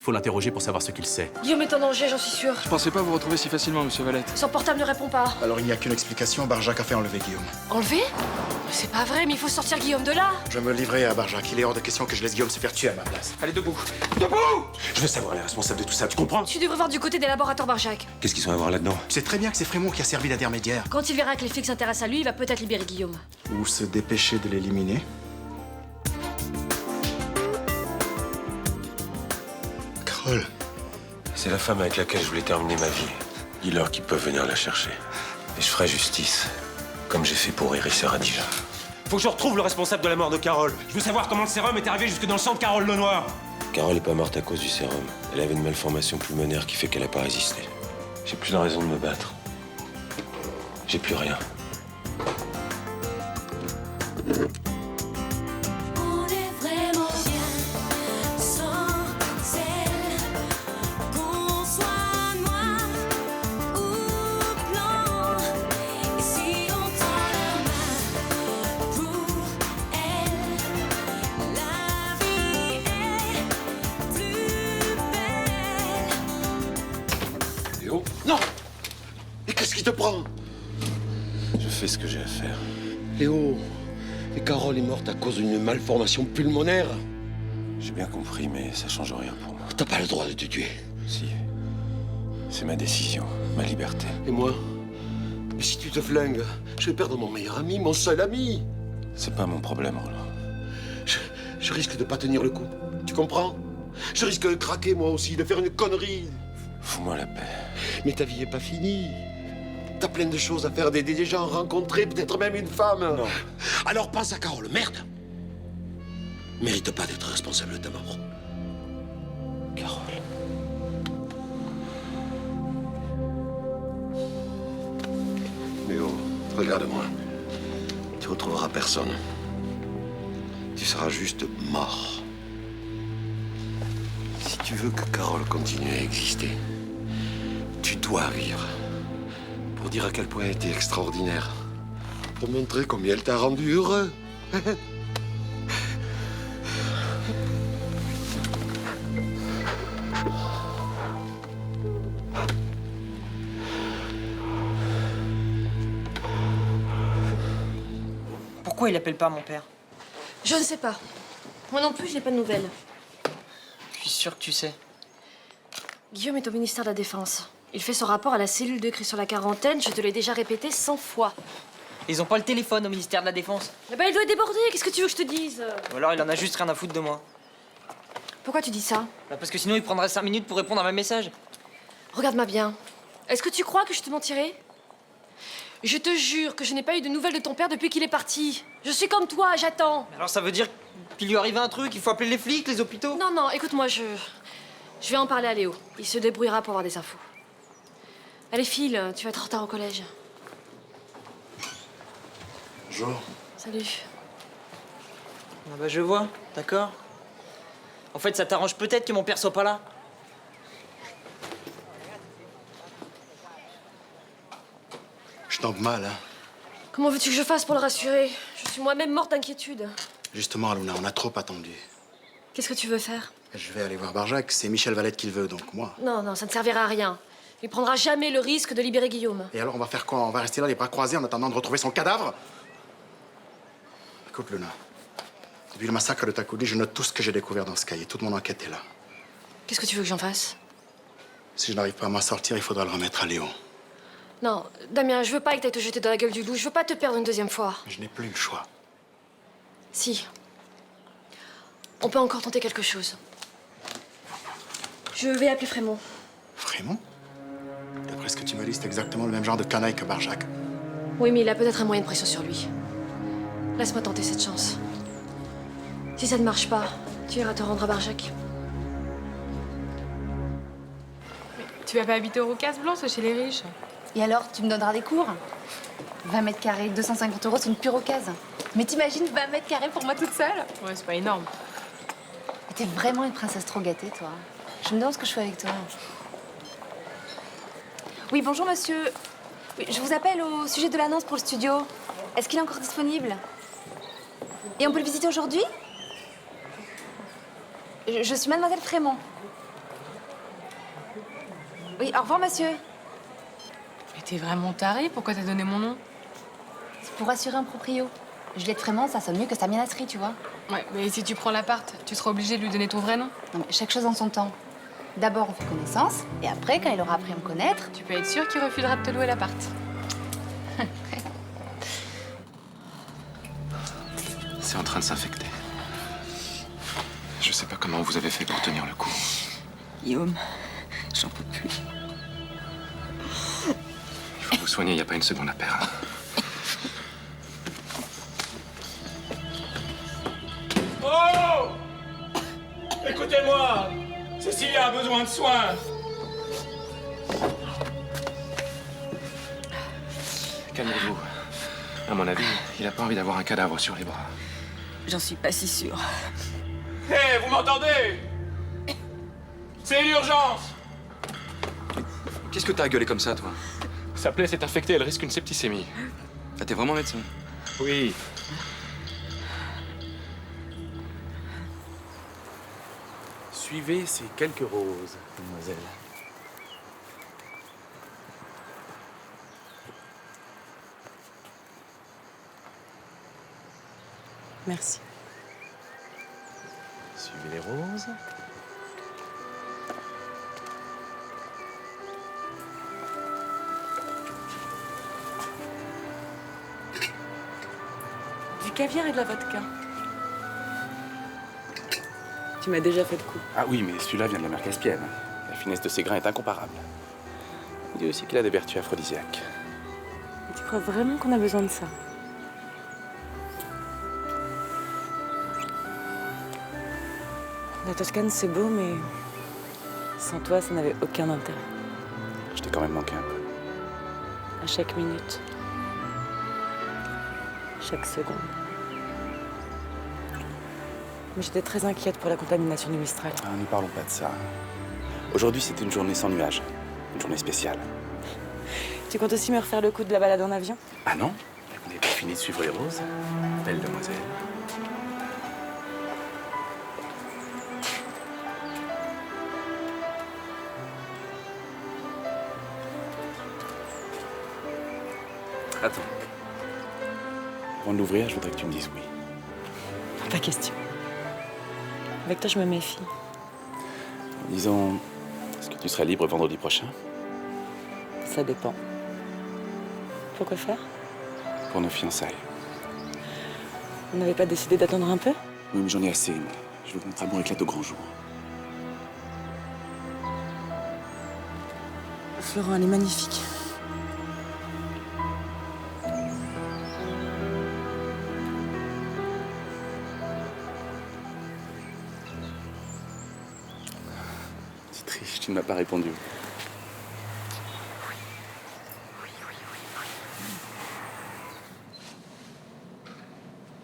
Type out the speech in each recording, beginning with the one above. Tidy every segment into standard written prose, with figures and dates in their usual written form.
Faut l'interroger pour savoir ce qu'il sait. Guillaume est en danger, j'en suis sûre. Je pensais pas vous retrouver si facilement, monsieur Valette. Son portable ne répond pas. Alors il n'y a qu'une explication, Barjac a fait enlever Guillaume. Enlevé? Mais c'est pas vrai, mais il faut sortir Guillaume de là. Je vais me livrer à Barjac. Il est hors de question que je laisse Guillaume se faire tuer à ma place. Allez, debout. Debout! Je veux savoir les responsables de tout ça, tu comprends? Tu devrais voir du côté des laboratoires Barjac. Qu'est-ce qu'ils ont à voir là-dedans? Tu sais très bien que c'est Frémont qui a servi d'intermédiaire. Quand il verra que les flics s'intéressent à lui, il va peut-être libérer Guillaume. Ou se dépêcher de l'éliminer. Carole. C'est la femme avec laquelle je voulais terminer ma vie. Dis-leur qu'ils peuvent venir la chercher. Et je ferai justice, comme j'ai fait pour Iris et Radija. Faut que je retrouve le responsable de la mort de Carole. Je veux savoir comment le sérum est arrivé jusque dans le sang de Carole Lenoir. Carole est pas morte à cause du sérum. Elle avait une malformation pulmonaire qui fait qu'elle a pas résisté. J'ai plus la raison de me battre. J'ai plus rien. On est vraiment bien sans elle. Qu'on soit noir ou blanc. Et si on tend la main pour elle, la vie est plus belle. Léo? Non! Mais qu'est-ce qui te prend? Je fais ce que j'ai à faire. Léo, mais Carole est morte à cause d'une malformation pulmonaire. J'ai bien compris, mais ça change rien pour moi. T'as pas le droit de te tuer. Si. C'est ma décision, ma liberté. Et moi? Mais si tu te flingues, je vais perdre mon meilleur ami, mon seul ami. C'est pas mon problème, Roland. Je risque de pas tenir le coup. Tu comprends? Je risque de craquer moi aussi, de faire une connerie. Fous-moi la paix. Mais ta vie est pas finie. T'as plein de choses à faire, des gens rencontrés, peut-être même une femme. Non. Alors pense à Carole, merde. Mérite pas d'être responsable de ta mort. Carole. Léo, regarde-moi. Tu retrouveras personne. Tu seras juste mort. Si tu veux que Carole continue à exister, tu dois vivre. Pour dire à quel point elle était extraordinaire. Pour montrer combien elle t'a rendu heureux. Pourquoi il appelle pas mon père? Je ne sais pas. Moi non plus, je n'ai pas de nouvelles. Je suis sûr que tu sais. Guillaume est au ministère de la Défense. Il fait son rapport à la cellule de crise sur la quarantaine, je te l'ai déjà répété 100 fois. Ils ont pas le téléphone au ministère de la Défense. Eh ben, il doit être débordé, qu'est-ce que tu veux que je te dise? Ou alors il en a juste rien à foutre de moi. Pourquoi tu dis ça? Bah parce que sinon il prendrait 5 minutes pour répondre à mes messages. Regarde-moi bien. Est-ce que tu crois que je te mentirais? Je te jure que je n'ai pas eu de nouvelles de ton père depuis qu'il est parti. Je suis comme toi, j'attends. Alors ça veut dire qu'il lui arrive un truc, il faut appeler les flics, les hôpitaux? Non, non, écoute-moi, je vais en parler à Léo. Il se débrouillera pour avoir des infos. Allez, file, tu vas être en retard au collège. Bonjour. Salut. Ah bah je vois, d'accord. En fait, ça t'arrange peut-être que mon père soit pas là. Je tombe mal, hein. Comment veux-tu que je fasse pour le rassurer? Je suis moi-même morte d'inquiétude. Justement, Luna, on a trop attendu. Qu'est-ce que tu veux faire? Je vais aller voir Barjac, c'est Michel Valette qui le veut, donc moi. Non, non, ça ne servira à rien. Il prendra jamais le risque de libérer Guillaume. Et alors, on va faire quoi? On va rester là, les bras croisés, en attendant de retrouver son cadavre? Écoute, Luna. Depuis le massacre de Takoudi, je note tout ce que j'ai découvert dans ce cahier. Toute mon enquête est là. Qu'est-ce que tu veux que j'en fasse? Si je n'arrive pas à m'en sortir, il faudra le remettre à Léo. Non, Damien, je veux pas que t'ailles te jeter dans la gueule du loup. Je veux pas te perdre une deuxième fois. Je n'ai plus le choix. Si. On peut encore tenter quelque chose. Je vais appeler Frémont. Frémont? D'après ce que tu me dis, c'est exactement le même genre de canaille que Barjac. Oui, mais il a peut-être un moyen de pression sur lui. Laisse-moi tenter cette chance. Si ça ne marche pas, tu iras te rendre à Barjac. Tu vas pas habiter au Rocas Blanc, c'est chez les riches. Et alors, tu me donneras des cours? 20 mètres carrés, 250 €, c'est une pure occasion. Mais t'imagines 20 mètres carrés pour moi toute seule? Ouais, c'est pas énorme. T'es vraiment une princesse trop gâtée, toi. Je me demande ce que je fais avec toi. Oui, bonjour, monsieur. Oui, je vous appelle au sujet de l'annonce pour le studio. Est-ce qu'il est encore disponible? Et on peut le visiter aujourd'hui? Je suis mademoiselle Frémont. Oui, au revoir, monsieur. Mais t'es vraiment taré, pourquoi t'as donné mon nom? C'est pour assurer un proprio. Juliette Frémont, ça sonne mieux que Samia Nasri, tu vois. Ouais, mais si tu prends l'appart, tu seras obligé de lui donner ton vrai nom. Non, mais chaque chose en son temps. D'abord, on fait connaissance, et après, quand il aura appris à me connaître... Tu peux être sûr qu'il refusera de te louer l'appart. C'est en train de s'infecter. Je sais pas comment vous avez fait pour tenir le coup. Guillaume, j'en peux plus. Il faut vous soigner, il n'y a pas une seconde à perdre. Oh! Écoutez-moi! Cécilia a besoin de soins! Calmez-vous. À mon avis, il a pas envie d'avoir un cadavre sur les bras. J'en suis pas si sûre. Hé, vous m'entendez? C'est l'urgence! Qu'est-ce que t'as à gueuler comme ça, toi? Sa plaie s'est infectée, elle risque une septicémie. Ah, t'es vraiment médecin? Oui. Suivez ces quelques roses, mademoiselle. Merci. Suivez les roses. Du caviar et de la vodka. Tu m'as déjà fait le coup. Ah oui, mais celui-là vient de la mer Caspienne. La finesse de ses grains est incomparable. On dit aussi qu'il a des vertus aphrodisiaques. Tu crois vraiment qu'on a besoin de ça? La Toscane, c'est beau, mais sans toi, ça n'avait aucun intérêt. Je t'ai quand même manqué un peu. À chaque minute. Chaque seconde. Mais j'étais très inquiète pour la contamination du Mistral. Ah, ne parlons pas de ça. Aujourd'hui, c'est une journée sans nuages. Une journée spéciale. Tu comptes aussi me refaire le coup de la balade en avion? Ah non? On n'est pas fini de suivre les roses. Belle demoiselle. Attends. Avant de l'ouvrir, je voudrais que tu me dises oui. Pas question. Avec toi, je me méfie. Disons, est-ce que tu serais libre vendredi prochain? Ça dépend. Pourquoi faire? Pour nos fiançailles. On n'avait pas décidé d'attendre un peu? Oui, mais j'en ai assez. Je veux que notre amour éclate au grand jour. Florent, elle est magnifique. C'est triste, tu ne m'as pas répondu.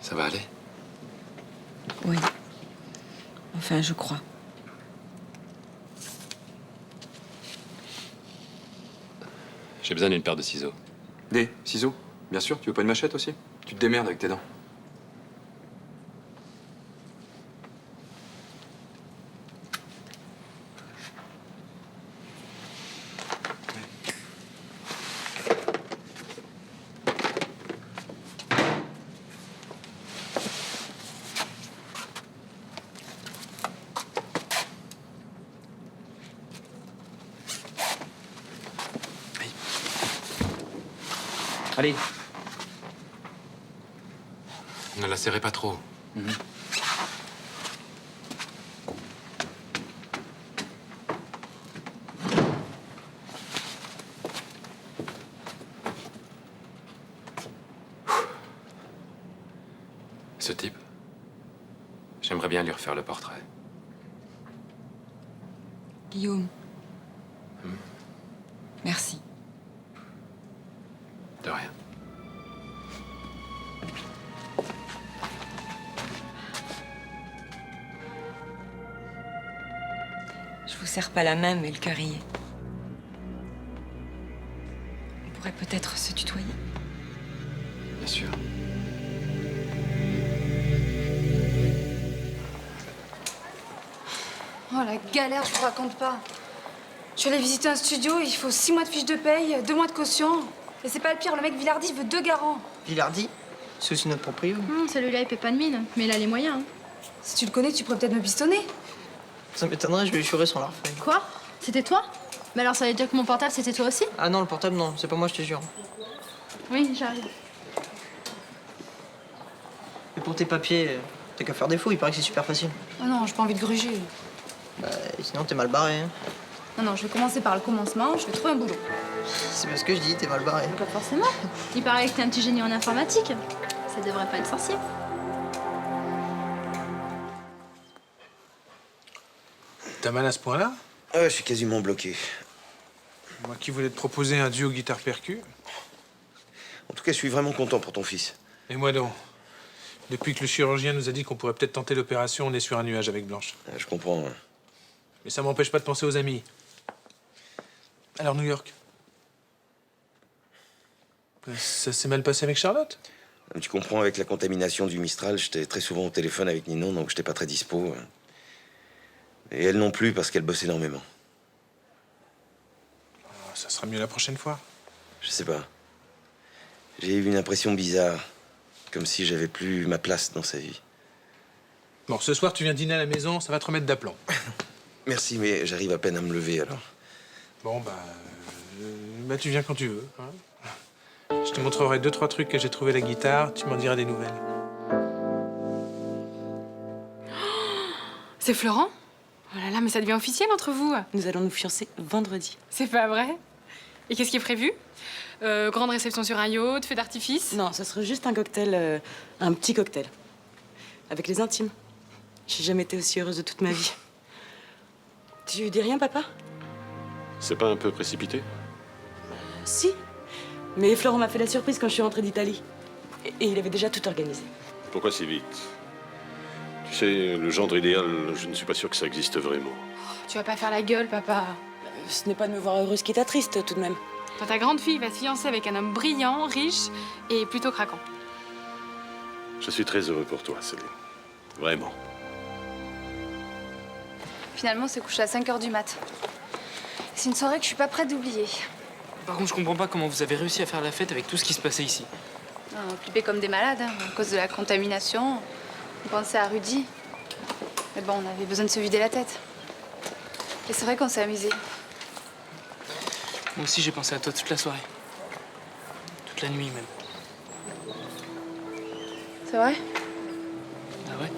Ça va aller? Oui. Enfin, je crois. J'ai besoin d'une paire de ciseaux. Des ciseaux? Bien sûr, tu veux pas une machette aussi? Tu te démerdes avec tes dents. Allez. Ne la serrez pas trop. Ce type, j'aimerais bien lui refaire le portrait. Guillaume. Merci. De rien. Je vous serre pas la main, mais le cœur y est. On pourrait peut-être se tutoyer. Bien sûr. Oh, la galère, je vous raconte pas. Je suis allée visiter un studio, il faut 6 mois de fiche de paye, 2 mois de caution. Et c'est pas le pire, le mec Villardi veut 2 garants. Villardi? C'est aussi notre proprio. Celui-là, il paie pas de mine, mais il a les moyens. Si tu le connais, tu pourrais peut-être me pistonner. Ça m'étonnerait, je vais lui jurer sur la refeuille. Quoi? C'était toi? Mais alors ça veut dire que mon portable, c'était toi aussi? Ah non, le portable, non, c'est pas moi, je te jure. Oui, j'arrive. Et pour tes papiers, t'as qu'à faire défaut, il paraît que c'est super facile. Oh non, j'ai pas envie de gruger. Bah, sinon t'es mal barré. Hein. Non, je vais commencer par le commencement, je vais trouver un boulot. C'est parce que je dis, t'es mal barré. Pas forcément. Il paraît que t'es un petit génie en informatique. Ça devrait pas être sorcier. T'as mal à ce point-là? Ah ouais, je suis quasiment bloqué. Moi qui voulais te proposer un duo guitare-percu. En tout cas, je suis vraiment content pour ton fils. Et moi donc. Depuis que le chirurgien nous a dit qu'on pourrait peut-être tenter l'opération, on est sur un nuage avec Blanche. Ah, je comprends. Ouais. Mais ça m'empêche pas de penser aux amis. Alors, New York? Ça s'est mal passé avec Charlotte? Tu comprends, avec la contamination du Mistral, j'étais très souvent au téléphone avec Ninon, donc j'étais pas très dispo. Et elle non plus, parce qu'elle bosse énormément. Ça sera mieux la prochaine fois. Je sais pas. J'ai eu une impression bizarre. Comme si j'avais plus ma place dans sa vie. Bon, ce soir, tu viens dîner à la maison, ça va te remettre d'aplomb. Merci, mais j'arrive à peine à me lever, alors. Bon, bah, tu viens quand tu veux. Hein. Je te montrerai 2-3 trucs que j'ai trouvé à la guitare, tu m'en diras des nouvelles. C'est Florent? Oh là là, mais ça devient officiel entre vous. Nous allons nous fiancer vendredi. C'est pas vrai? Et qu'est-ce qui est prévu? Grande réception sur un yacht, feu d'artifice? Non, ça serait juste un cocktail, un petit cocktail. Avec les intimes. J'ai jamais été aussi heureuse de toute ma vie. Tu dis rien, papa? C'est pas un peu précipité? Si. Mais Florent m'a fait la surprise quand je suis rentrée d'Italie. Et il avait déjà tout organisé. Pourquoi si vite? Tu sais, le gendre idéal, je ne suis pas sûr que ça existe vraiment. Tu vas pas faire la gueule, papa. Ce n'est pas de me voir heureuse qui t'attriste, tout de même. Toi, ta grande fille va se fiancer avec un homme brillant, riche et plutôt craquant. Je suis très heureux pour toi, Céline. Vraiment. Finalement, on s'est couché à 5h du mat. C'est une soirée que je suis pas prête d'oublier. Par contre, je comprends pas comment vous avez réussi à faire la fête avec tout ce qui se passait ici. On a flippé comme des malades, hein, à cause de la contamination. On pensait à Rudy. Mais bon, on avait besoin de se vider la tête. Et c'est vrai qu'on s'est amusé. Moi aussi, j'ai pensé à toi toute la soirée. Toute la nuit, même. C'est vrai? Ah ouais?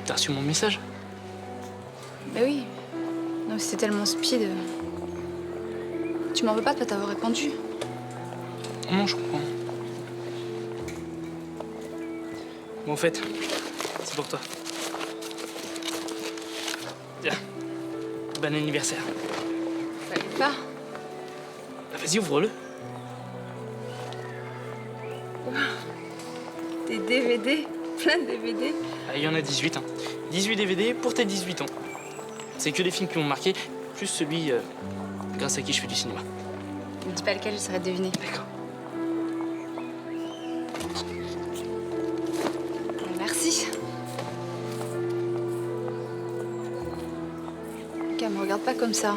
T'as reçu mon message? Mais oui. Non, mais c'était tellement speed. Tu m'en veux pas de pas t'avoir répondu? Non, je comprends. Bon, en fait, c'est pour toi. Tiens. Bon anniversaire. Fallait pas. Ah, vas-y, ouvre-le. Des DVD, plein de DVD. Ah, il y en a 18, hein. 18 DVD pour tes 18 ans. C'est que des films qui m'ont marqué, plus celui grâce à qui je fais du cinéma. Ne dis pas lequel, je saurais deviner. D'accord. Merci. Lucas, me regarde pas comme ça.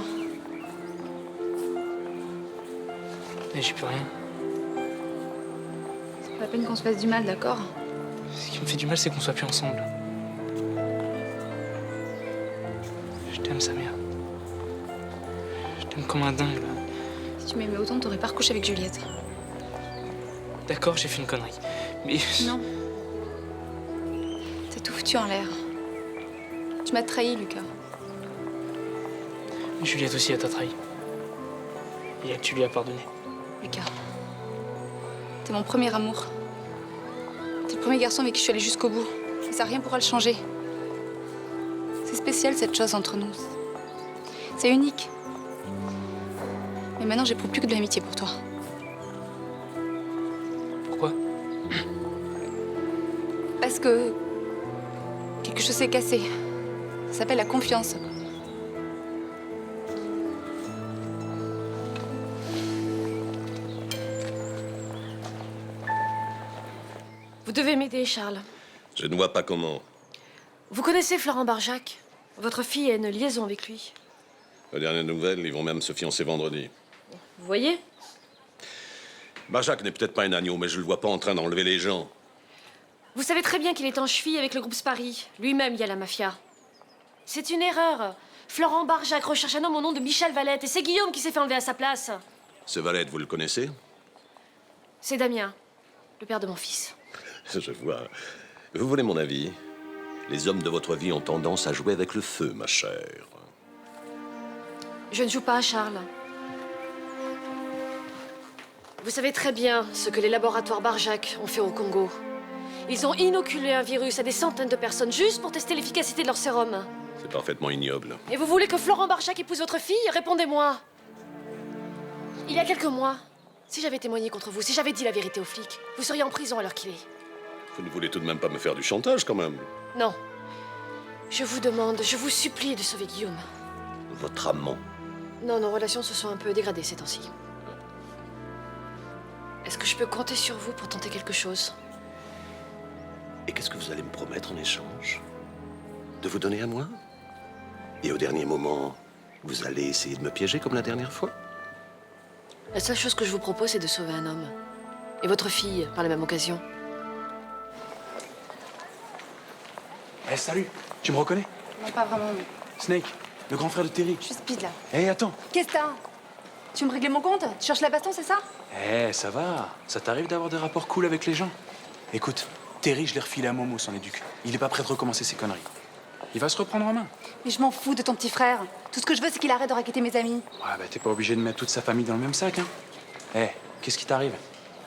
Mais j'ai plus rien. C'est pas la peine qu'on se fasse du mal, d'accord? Ce qui me fait du mal, c'est qu'on soit plus ensemble. Je t'aime, Samir. Je t'aime comme un dingue, là. Si tu m'aimais autant, t'aurais pas recouché avec Juliette. D'accord, j'ai fait une connerie. Mais... Non. T'as tout foutu en l'air. Tu m'as trahi, Lucas. Juliette aussi, elle t'a trahi. Et là que tu lui as pardonné. Lucas. T'es mon premier amour. T'es le premier garçon avec qui je suis allée jusqu'au bout. Et ça, rien pourra le changer. C'est spécial, cette chose entre nous. C'est unique. Mais maintenant, j'éprouve plus que de l'amitié pour toi. Pourquoi? Parce que quelque chose s'est cassé. Ça s'appelle la confiance. Vous devez m'aider, Charles. Je ne vois pas comment. Vous connaissez Florent Barjac? Votre fille a une liaison avec lui. La dernière nouvelle, ils vont même se fiancer vendredi. Vous voyez? Barjac n'est peut-être pas un agneau, mais je le vois pas en train d'enlever les gens. Vous savez très bien qu'il est en cheville avec le groupe Spari. Lui-même, il y a la mafia. C'est une erreur. Florent Barjac recherche un homme au nom de Michel Valette et c'est Guillaume qui s'est fait enlever à sa place. Ce Valette, vous le connaissez? C'est Damien, le père de mon fils. Je vois. Vous voulez mon avis? Les hommes de votre vie ont tendance à jouer avec le feu, ma chère. Je ne joue pas à Charles. Vous savez très bien ce que les laboratoires Barjac ont fait au Congo. Ils ont inoculé un virus à des centaines de personnes juste pour tester l'efficacité de leur sérum. C'est parfaitement ignoble. Et vous voulez que Florent Barjac épouse votre fille? Répondez-moi. Il y a quelques mois, si j'avais témoigné contre vous, si j'avais dit la vérité aux flics, vous seriez en prison à l'heure qu'il est. Vous ne voulez tout de même pas me faire du chantage, quand même? Non. Je vous demande, je vous supplie de sauver Guillaume. Votre amant? Non, nos relations se sont un peu dégradées ces temps-ci. Est-ce que je peux compter sur vous pour tenter quelque chose? Et qu'est-ce que vous allez me promettre en échange? De vous donner à moi? Et au dernier moment, vous allez essayer de me piéger comme la dernière fois? La seule chose que je vous propose, c'est de sauver un homme. Et votre fille, par la même occasion. Eh, salut. Tu me reconnais? Non, pas vraiment. Mais... Snake, le grand frère de Terry. Je suis speed, là. Eh, attends. Qu'est-ce que t'as? Tu veux me régler mon compte? Tu cherches la baston, c'est ça? Eh, ça va. Ça t'arrive d'avoir des rapports cool avec les gens? Écoute, Terry, je l'ai refilé à Momo, son éduc. Il est pas prêt de recommencer ses conneries. Il va se reprendre en main. Mais je m'en fous de ton petit frère. Tout ce que je veux, c'est qu'il arrête de raqueter mes amis. Ouais, bah t'es pas obligé de mettre toute sa famille dans le même sac, hein. Eh, qu'est-ce qui t'arrive?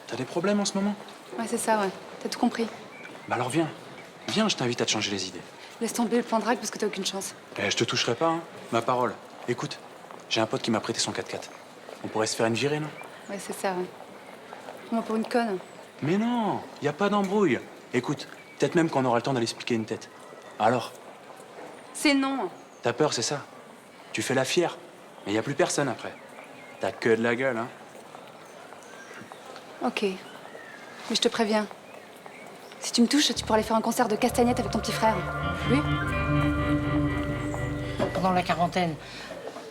T'as des problèmes en ce moment? Ouais, c'est ça, ouais. T'as tout compris. Bah alors viens. Viens, je t'invite à te changer les idées. Laisse tomber le plan drague parce que t'as aucune chance. Eh, je te toucherai pas, hein. Ma parole. Écoute, j'ai un pote qui m'a prêté son 4x4. On pourrait se faire une virée, non? Ouais, c'est ça, ouais. Prends-moi pour une conne. Mais non, y a pas d'embrouille. Écoute, peut-être même qu'on aura le temps d'aller se piquer une tête. Alors? C'est non. T'as peur, c'est ça? Tu fais la fière, mais y a plus personne après. T'as que de la gueule, hein. Ok. Mais je te préviens. Si tu me touches, tu pourras aller faire un concert de castagnette avec ton petit frère. Oui? Pendant la quarantaine,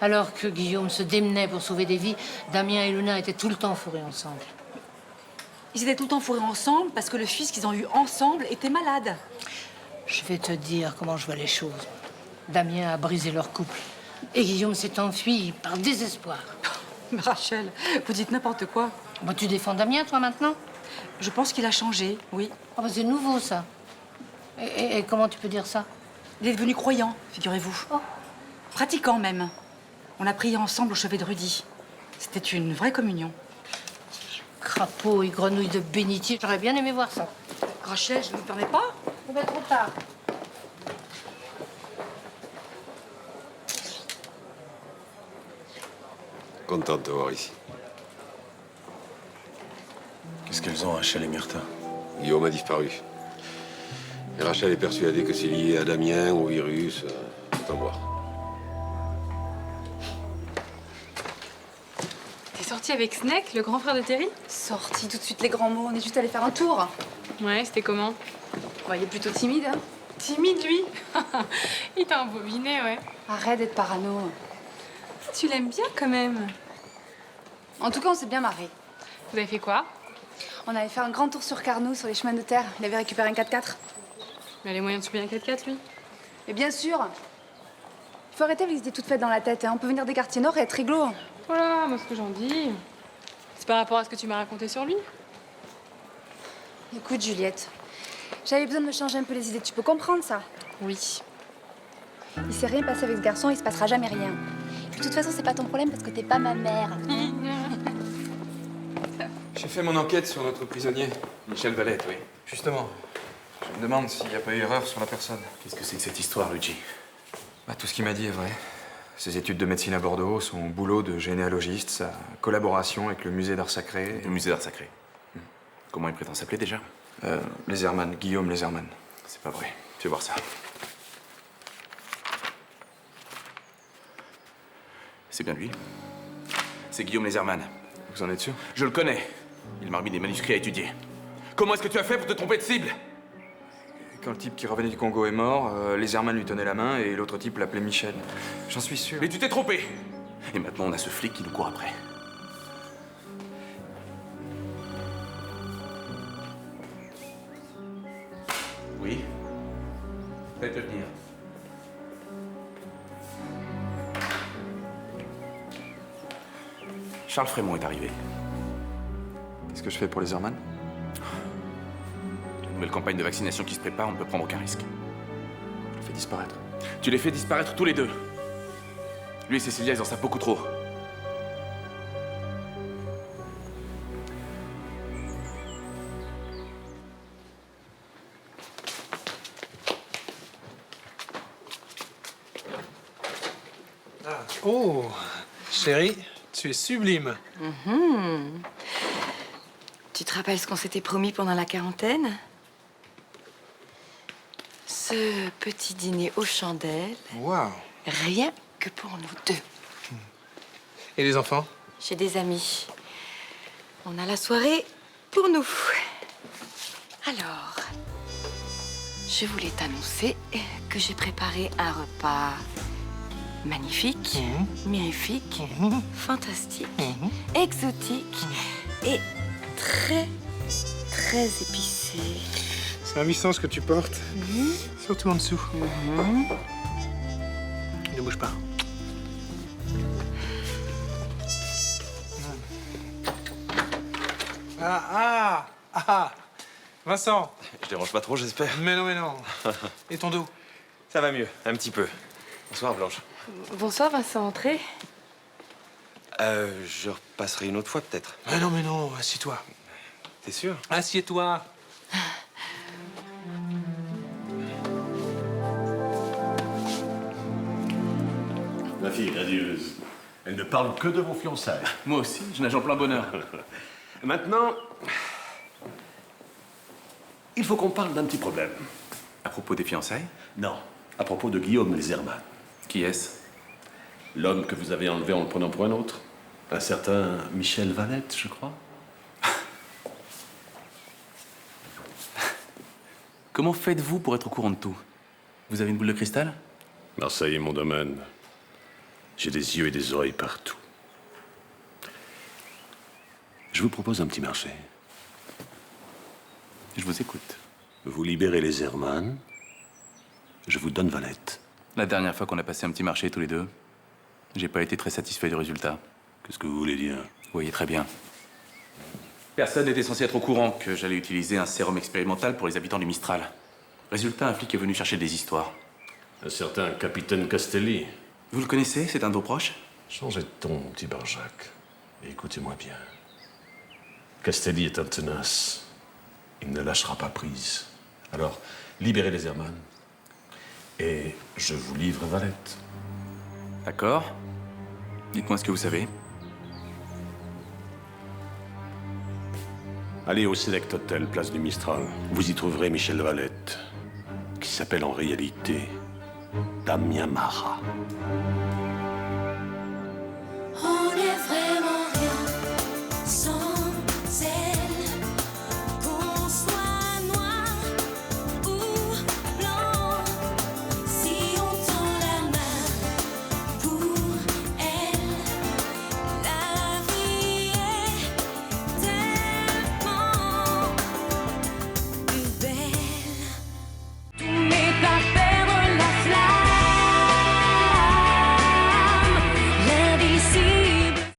alors que Guillaume se démenait pour sauver des vies, Damien et Luna étaient tout le temps fourrés ensemble. Ils étaient tout le temps fourrés ensemble parce que le fils qu'ils ont eu ensemble était malade. Je vais te dire comment je vois les choses. Damien a brisé leur couple. Et Guillaume s'est enfui par désespoir. Mais Rachel, vous dites n'importe quoi. Bah, tu défends Damien, toi, maintenant? Je pense qu'il a changé, oui. Oh, bah, c'est nouveau, ça. Et comment tu peux dire ça? Il est devenu croyant, figurez-vous. Oh. Pratiquant, même. On a prié ensemble au chevet de Rudy. C'était une vraie communion. Crapaud et grenouille de bénitier, j'aurais bien aimé voir ça. Rachel, je ne vous permets pas? On va trop tard. Content de te voir ici. Qu'est-ce qu'elles ont, Rachel et Myrtha? Guillaume a disparu. Et Rachel est persuadée que c'est lié à Damien, au virus. C'est à voir. T'es sortie avec Snake, le grand frère de Terry? Sorti tout de suite les grands mots. On est juste allé faire un tour. Ouais, c'était comment? Bah, il est plutôt timide, hein. Timide, lui? Il t'a embobiné, ouais. Arrête d'être parano. Tu l'aimes bien, quand même. En tout cas, on s'est bien marré. Vous avez fait quoi? On avait fait un grand tour sur Carnot, sur les chemins de terre. Il avait récupéré un 4x4. Il a les moyens de soulever un 4x4, lui? Et bien sûr. Il faut arrêter avec les idées toutes faites dans la tête. Hein. On peut venir des quartiers nord et être réglo. Voilà, moi, ce que j'en dis. C'est par rapport à ce que tu m'as raconté sur lui? Écoute, Juliette, j'avais besoin de me changer un peu les idées. Tu peux comprendre ça? Oui. Il s'est rien passé avec ce garçon, il se passera jamais rien. Et de toute façon, c'est pas ton problème parce que t'es pas ma mère. J'ai fait mon enquête sur notre prisonnier, Michel Valette, oui. Justement, je me demande s'il n'y a pas eu erreur sur la personne. Qu'est-ce que c'est que cette histoire, Luigi? Bah, tout ce qu'il m'a dit est vrai. Ses études de médecine à Bordeaux, son boulot de généalogiste, sa collaboration avec le musée d'art sacré. Le musée d'art sacré. Comment il prétend s'appeler déjà? Leserman, Guillaume Leserman. C'est pas vrai. Fais voir ça. C'est bien lui. C'est Guillaume Leserman. Vous en êtes sûr? Je le connais. Il m'a remis des manuscrits à étudier. Comment est-ce que tu as fait pour te tromper de cible? Quand le type qui revenait du Congo est mort, les Herman lui tenaient la main et l'autre type l'appelait Michel. J'en suis sûr. Mais tu t'es trompé. Et maintenant, on a ce flic qui nous court après. Oui. Faites-le venir. Charles Frémont est arrivé. Qu'est-ce que je fais pour les Herman? La nouvelle campagne de vaccination qui se prépare, on ne peut prendre aucun risque. Je le fais disparaître. Tu les fais disparaître tous les deux. Lui et Cécilia, ils en savent beaucoup trop. Oh, chérie, tu es sublime. Tu te rappelles ce qu'on s'était promis pendant la quarantaine? Ce petit dîner aux chandelles. Waouh. Rien que pour nous deux. Et les enfants? J'ai des amis. On a la soirée pour nous. Alors, je voulais t'annoncer que j'ai préparé un repas magnifique, mirifique, fantastique, exotique et très, très épicé. C'est ravissant ce que tu portes. Surtout en dessous. Ne bouge pas. Vincent. Je dérange pas trop, j'espère. Mais non. Et ton dos? Ça va mieux, un petit peu. Bonsoir, Blanche. Bonsoir Vincent, entrez. Je repasserai une autre fois, peut-être. Mais non, assieds-toi. T'es sûr? Assieds-toi. Ma fille radieuse, elle ne parle que de vos fiançailles. Moi aussi, je nage en plein bonheur. Maintenant, il faut qu'on parle d'un petit problème. À propos des fiançailles? Non, à propos de Guillaume les Herman. Qui est-ce? L'homme que vous avez enlevé en le prenant pour un autre. Un certain Michel Valette, je crois. Comment faites-vous pour être au courant de tout? Vous avez une boule de cristal? Marseille est mon domaine. J'ai des yeux et des oreilles partout. Je vous propose un petit marché. Je vous écoute. Vous libérez les Herman, je vous donne Valette. La dernière fois qu'on a passé un petit marché tous les deux, j'ai pas été très satisfait du résultat. Qu'est-ce que vous voulez dire? Vous voyez très bien. Personne n'était censé être au courant que j'allais utiliser un sérum expérimental pour les habitants du Mistral. Résultat, un flic est venu chercher des histoires. Un certain capitaine Castelli. Vous le connaissez? C'est un de vos proches? Changez de ton, mon petit Barjac. Et écoutez-moi bien. Castelli est un tenace. Il ne lâchera pas prise. Alors, libérez les Herman. Et je vous livre Valette. D'accord. Dites-moi ce que vous savez. Allez au Select Hotel, place du Mistral. Vous y trouverez Michel Valette, qui s'appelle en réalité Damien Marat.